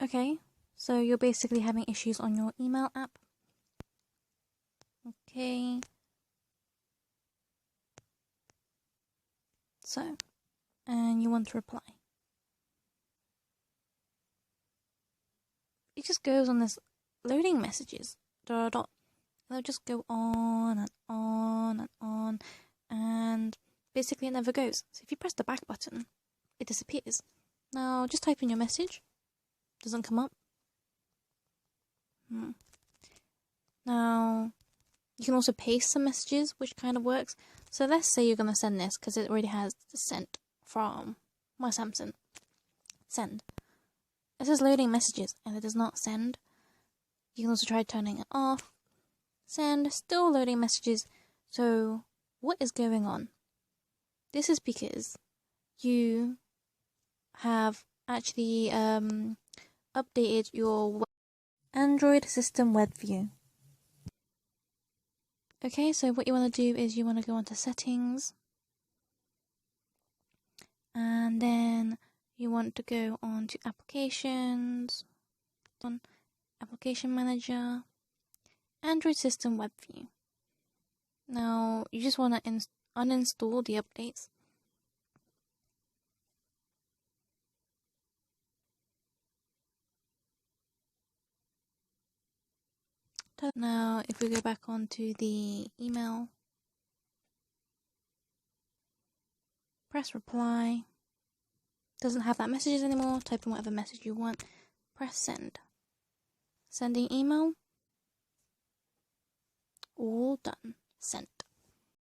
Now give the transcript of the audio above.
Okay, so you're basically having issues on your email app. Okay. So, and you want to reply. It just goes on this loading messages. Dot, dot. They'll just go on and on and on. And basically it never goes. So if you press the back button, it disappears. Now, just type in your message. Doesn't come up. Now, you can also paste some messages, which kind of works. So let's say you're going to send this, because it already has sent from my Samsung. Send. It says loading messages, and it does not send. You can also try turning it off. Send, still loading messages. So, what is going on? This is because you have actually updated your Android system web view. Okay, so what you want to do is you want to go onto settings, and then you want to go on to applications, on application manager, Android system web view. Now you just want to uninstall the updates. Now if we go back onto the email, press reply. Doesn't have that messages anymore. Type in whatever message you want. Press send. Sending email. All done. Sent.